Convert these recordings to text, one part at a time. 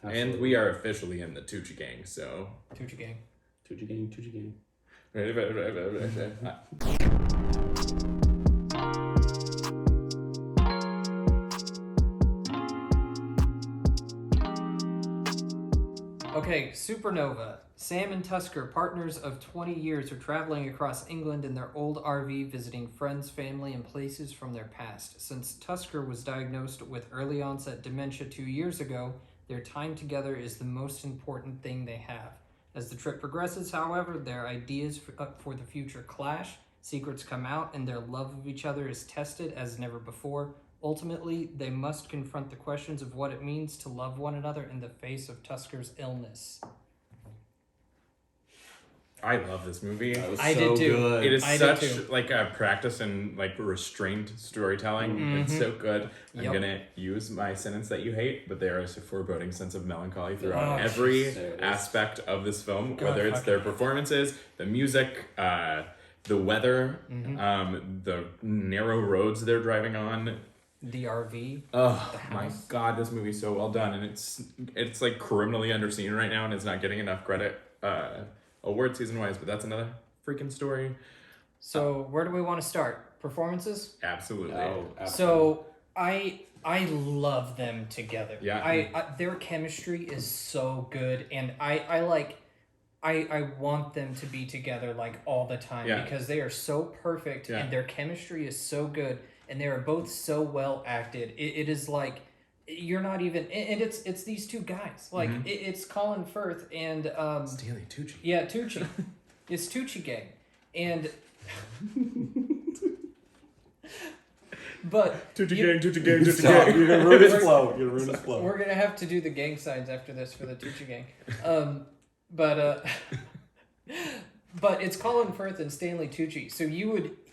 Absolutely. And we are officially in the Tucci gang, so... Tucci gang. Tucci gang, Tucci gang. Okay, Supernova. Sam and Tusker, partners of 20 years, are traveling across England in their old RV, visiting friends, family, and places from their past. Since Tusker was diagnosed with early onset dementia 2 years ago, their time together is the most important thing they have. As the trip progresses, however, their ideas for the future clash, secrets come out, and their love of each other is tested as never before. Ultimately, they must confront the questions of what it means to love one another in the face of Tusker's illness. I love this movie. That was I so did too. good. It is I did such too. like a practice in like restrained storytelling. It's so good. Yep. I'm gonna use my sentence that you hate, but there is a foreboding sense of melancholy throughout Oh, every there it is. aspect of this film, God, whether it's fucking their hate that. performances, the music, the weather, the narrow roads they're driving on. The RV. Oh The my house. god, this movie's so well done, and it's like criminally underseen right now, and it's not getting enough credit award season wise, but that's another freaking story. So where do we want to start? Performances? Absolutely. Oh, absolutely. So I love them together. Yeah. I their chemistry is so good, and I want them to be together like all the time Yeah. because they are so perfect Yeah. and their chemistry is so good and they are both so well acted. It is like you're not even, and it's these two guys like it's Colin Firth and Stanley Tucci. yeah, Tucci. It's Tucci gang. And but Tucci you- gang, Stop. You're gonna ruin his flow. You're gonna ruin his flow. we're gonna have to do the gang signs after this for the Tucci gang. But it's Colin Firth and Stanley Tucci. So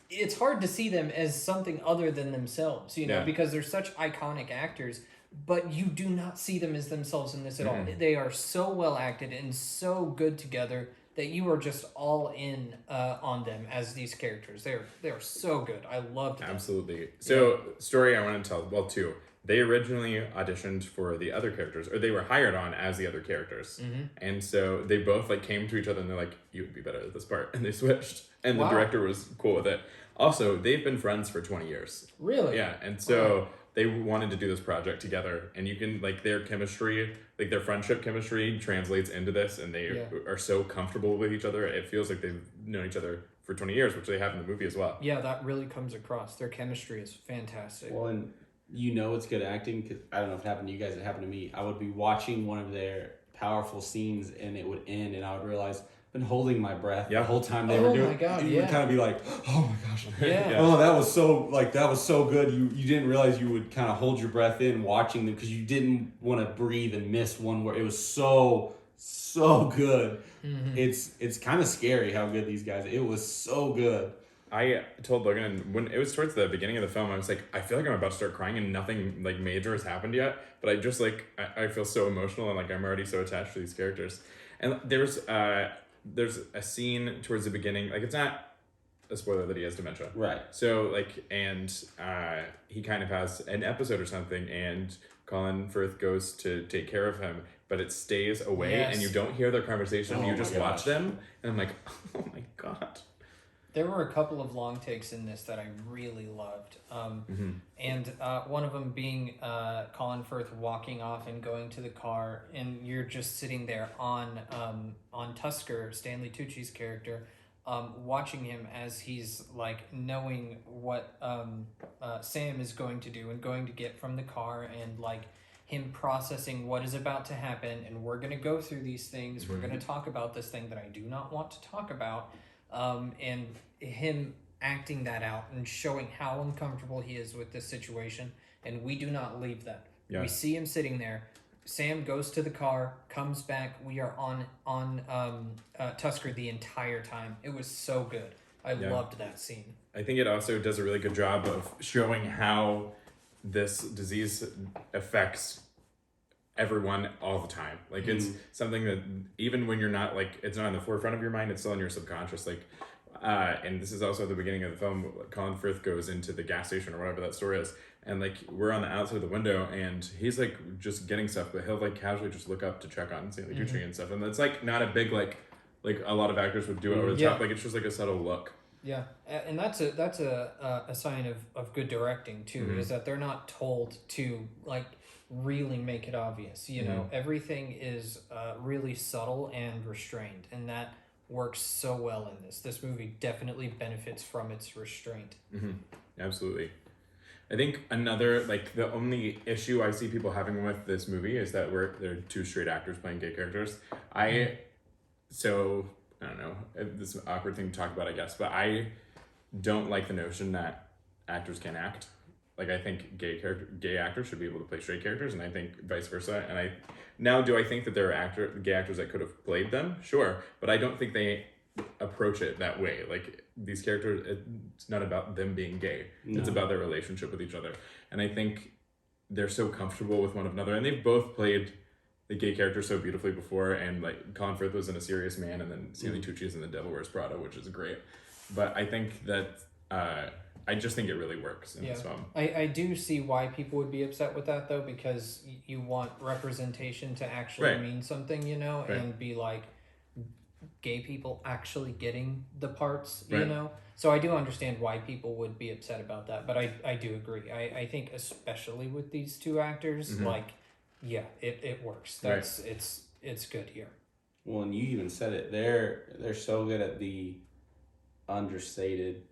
it's hard to see them as something other than themselves, you know, Yeah. because they're such iconic actors. But you do not see them as themselves in this at all. Mhm. They are so well acted and so good together that you are just all in on them as these characters. They are so good. I loved them. Absolutely. So, story I want to tell, well, two. They originally auditioned for the other characters, or they were hired on as the other characters. And so they both like came to each other and they're like, you would be better at this part. And they switched. And the Wow. director was cool with it. Also, they've been friends for 20 years. Really? Yeah. And so they wanted to do this project together. And you can, like, their chemistry, like their friendship chemistry translates into this. And they Yeah. are so comfortable with each other. It feels like they've known each other for 20 years, which they have in the movie as well. Yeah, that really comes across. Their chemistry is fantastic. Well, and you know it's good acting because I don't know if it happened to you guys. It happened to me. I would be watching one of their powerful scenes and it would end, and I would realize I've been holding my breath the whole time they were doing. my God, You would kind of be like, oh my gosh, Yeah. oh that was so good. You didn't realize you would kind of hold your breath in watching them because you didn't want to breathe and miss one word. It was so good. It's kind of scary how good these guys. It was so good. I told Logan when it was towards the beginning of the film, I was like, I feel like I'm about to start crying and nothing like major has happened yet. But I just like, I feel so emotional and like I'm already so attached to these characters. And there's a scene towards the beginning, like it's not a spoiler that he has dementia. Right. So like, and he kind of has an episode or something and Colin Firth goes to take care of him, but it stays away Yes. and you don't hear their conversation. Oh You my just gosh. watch them. And I'm like, oh my God. There were a couple of long takes in this that I really loved. And one of them being Colin Firth walking off and going to the car, and you're just sitting there on Tusker, Stanley Tucci's character, watching him as he's like knowing what Sam is going to do and going to get from the car, and like him processing what is about to happen, and we're going to go through these things. We're going to talk about this thing that I do not want to talk about. And him acting that out and showing how uncomfortable he is with this situation, and we do not leave that. Yeah. We see him sitting there. Sam goes to the car, comes back. We are on Tusker the entire time. It was so good. I loved that scene. I think it also does a really good job of showing how this disease affects everyone all the time. Like it's something that even when you're not like, it's not in the forefront of your mind, it's still in your subconscious. Like And this is also at the beginning of the film. Colin Firth goes into the gas station or whatever that store is, and like we're on the outside of the window, and he's like just getting stuff, but he'll like casually just look up to check on Stanley Tucci and stuff, and it's like not a big like a lot of actors would do it over the top. Like it's just like a subtle look. Yeah, and that's a sign of good directing too, is that they're not told to like really make it obvious. You know, everything is really subtle and restrained, and that works so well in this. This movie definitely benefits from its restraint. Absolutely. I think another, like, the only issue I see people having with this movie is that they're two straight actors playing gay characters. So, I don't know, this is an awkward thing to talk about, I guess, but I don't like the notion that actors can act. Like, I think gay actors should be able to play straight characters, and I think vice versa. And do I think that there are gay actors that could have played them? Sure, but I don't think they approach it that way. Like, these characters, it's not about them being gay. No. It's about their relationship with each other. And I think they're so comfortable with one another, and they've both played the gay character so beautifully before. And like Colin Firth was in A Serious Man, and then Stanley Tucci is in The Devil Wears Prada, which is great. But I think that I just think it really works in this film. I do see why people would be upset with that, though, because you want representation to actually mean something, you know, and be like gay people actually getting the parts, you know. So I do understand why people would be upset about that, but I do agree. I think especially with these two actors, like, yeah, it works. It's good here. Well, and you even said it. They're so good at the understated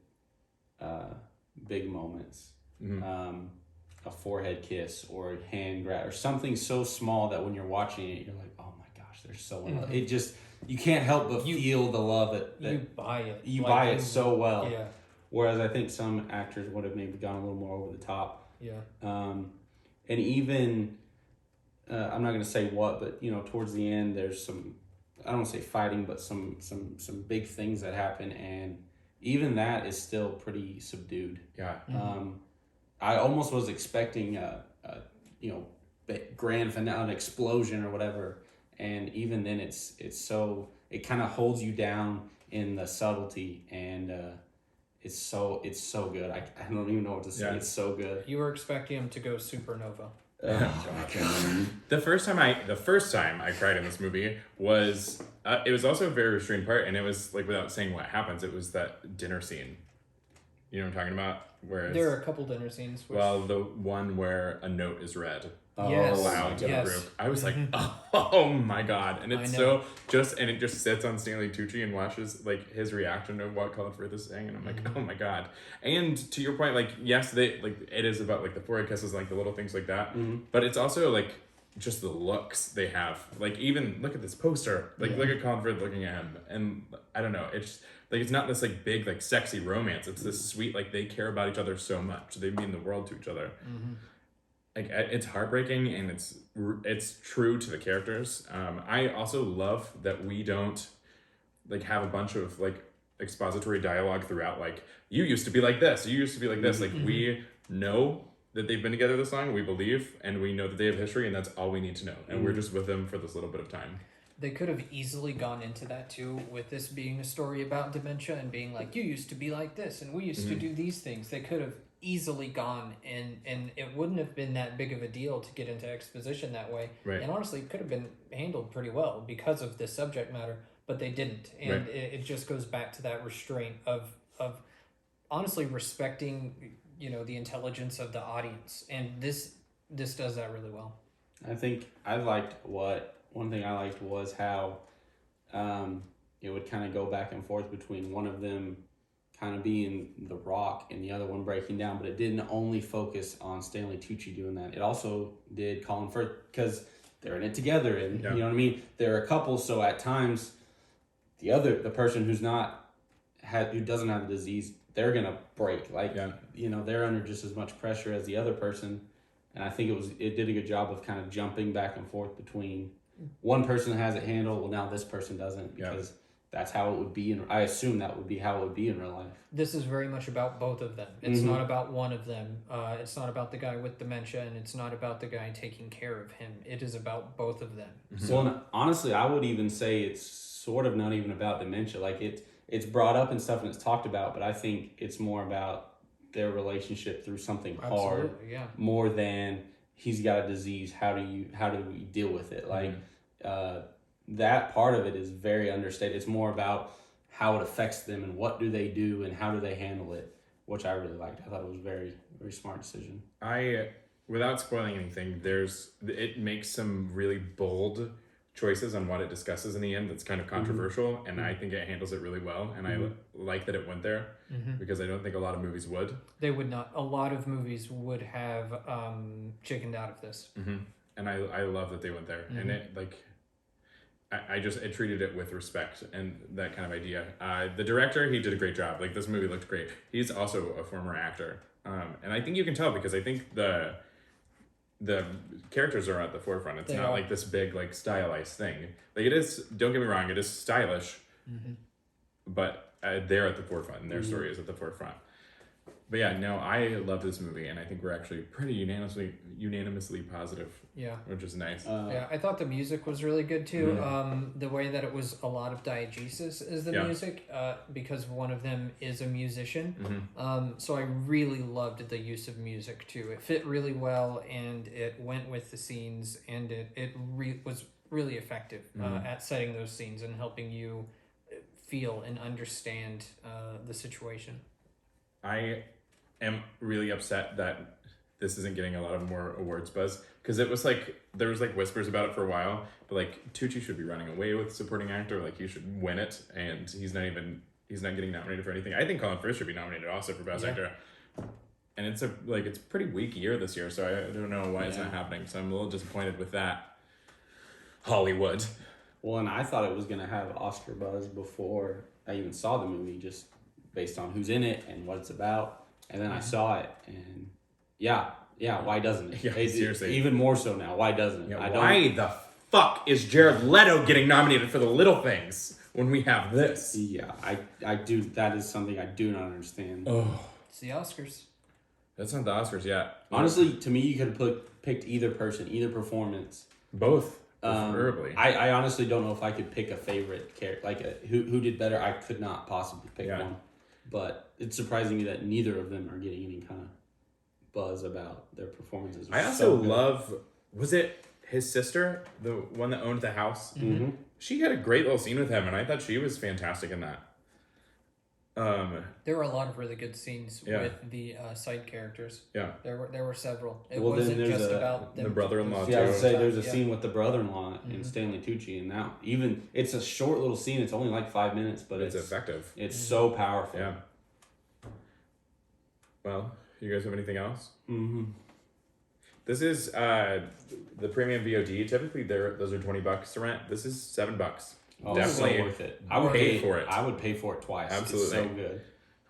big moments. A forehead kiss or a hand grab or something so small that when you're watching it, you're like, oh my gosh, they're so in love. It just, you can't help but feel the love that you buy it. You buy it so well. Yeah. Whereas I think some actors would have maybe gone a little more over the top. Yeah. And even I'm not going to say what, but you know, towards the end, there's some, I don't want to say fighting, but some big things that happen, and even that is still pretty subdued. Yeah. I almost was expecting grand finale, an explosion or whatever, and even then it's so, it kind of holds you down in the subtlety, and it's so good. I don't even know what to say. Yeah. It's so good. You were expecting him to go supernova. The first time I cried in this movie was it was also a very restrained part, and it was like, without saying what happens, it was that dinner scene. You know what I'm talking about? Whereas, there are a couple dinner scenes. Well, the one where a note is read yes. aloud to the group. I was like, oh my god. And it's so and it just sits on Stanley Tucci and watches like his reaction to what Colin Firth is saying, and I'm like, oh my god. And to your point, like, yes, they like, it is about like the forehead kisses, like the little things like that, but it's also like just the looks they have. Like, even look at this poster, like look at Colin Firth looking at him, and I don't know, it's like, it's not this like big like sexy romance, it's this sweet, like, they care about each other so much, they mean the world to each other. Like, it's heartbreaking, and it's true to the characters. I also love that we don't like have a bunch of like expository dialogue throughout, like, you used to be like this, you used to be like this. Like, we know that they've been together this long, we believe, and we know that they have history, and that's all we need to know, and we're just with them for this little bit of time. They could have easily gone into that too, with this being a story about dementia and being like, you used to be like this and we used to do these things. They could have easily gone, and it wouldn't have been that big of a deal to get into exposition that way. Right. And honestly, it could have been handled pretty well because of this subject matter, but they didn't. And it just goes back to that restraint of honestly respecting, you know, the intelligence of the audience. And this does that really well. I think one thing I liked was how it would kind of go back and forth between one of them kind of being the rock and the other one breaking down, but it didn't only focus on Stanley Tucci doing that. It also did Colin Firth, because they're in it together, and you know what I mean? They're a couple, so at times the person who doesn't have the disease, they're gonna break. Like, you know, they're under just as much pressure as the other person. And I think it did a good job of kind of jumping back and forth between one person has it handled, well, now this person doesn't, because that's how it would be, and I assume that would be how it would be in real life. This is very much about both of them. It's not about one of them. It's not about the guy with dementia, and it's not about the guy taking care of him. It is about both of them. So honestly, I would even say it's sort of not even about dementia. Like, it's it's brought up and stuff and it's talked about, but I think it's more about their relationship through something hard, Absolutely, yeah. more than he's got a disease. How do we deal with it? Like that part of it is very understated. It's more about how it affects them and what do they do and how do they handle it, which I really liked. I thought it was a very, very smart decision. Without spoiling anything, it makes some really bold choices on what it discusses in the end that's kind of controversial, and I think it handles it really well, and I like that it went there, because I don't think a lot of movies would. They would not. A lot of movies would have chickened out of this. And I love that they went there, and it I treated it with respect and that kind of idea. The director, he did a great job. Like, this movie looked great. He's also a former actor, and I think you can tell because I think the characters are at the forefront. It's not like this big, like, stylized thing. Like, it is, don't get me wrong, it is stylish, but they're at the forefront, and their story is at the forefront. But yeah, no, I love this movie, and I think we're actually pretty unanimously positive. Yeah. Which is nice. Yeah, I thought the music was really good too. The way that it was a lot of diegesis is the music, because one of them is a musician. So I really loved the use of music too. It fit really well, and it went with the scenes, and it was really effective at setting those scenes and helping you feel and understand the situation. I am really upset that this isn't getting a lot of more awards buzz, because it was like, there was like whispers about it for a while, but like Tucci should be running away with supporting actor. Like, he should win it, and he's not getting nominated for anything. I think Colin Firth should be nominated also for best actor, and it's it's a pretty weak year this year, so I don't know why it's not happening. So I'm a little disappointed with that. Hollywood. Well, and I thought it was gonna have Oscar buzz before I even saw the movie, just based on who's in it and what it's about. And then I saw it, and why doesn't it? Seriously. Even more so now, why doesn't it? Why the fuck is Jared Leto getting nominated for The Little Things when we have this? Yeah, I do. That is something I do not understand. It's the Oscars. That's not the Oscars yet. Honestly, to me, you could have picked either person, either performance. Both, preferably. I honestly don't know if I could pick a favorite character, like who did better. I could not possibly pick one. But it's surprising me that neither of them are getting any kind of buzz about their performances. I also love, was it his sister, the one that owned the house? She had a great little scene with him, and I thought she was fantastic in that. There were a lot of really good scenes with the side characters. Yeah. There were several. It Well, wasn't just the about them. The brother-in-law. Yeah, I would say there's a scene with the brother-in-law and Stanley Tucci, and now even it's a short little scene. It's only like 5 minutes, but it's effective. It's so powerful. Yeah. Well, you guys have anything else? This is the premium VOD. Typically, those are $20 to rent. This is $7. Oh, definitely so worth it. I would pay for it. I would pay for it twice. Absolutely. It's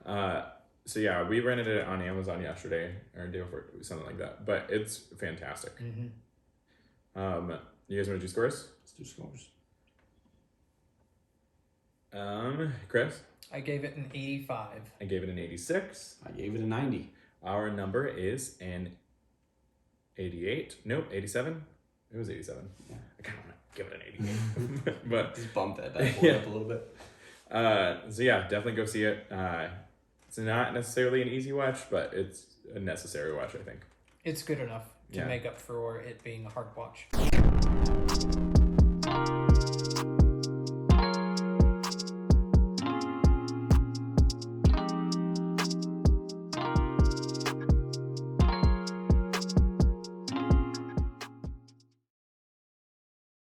so good. So yeah, we rented it on Amazon yesterday or day before, something like that. But it's fantastic. You guys want to do scores? Let's do scores. Chris? I gave it an 85. I gave it an 86. I gave it a 90. Our number is an 88. Nope, 87. It was 87. Yeah. I kind of want to give it an 88. But just bump that bad boy up a little bit. So yeah, definitely go see it. It's not necessarily an easy watch, but it's a necessary watch, I think. It's good enough to Yeah. make up for it being a hard watch.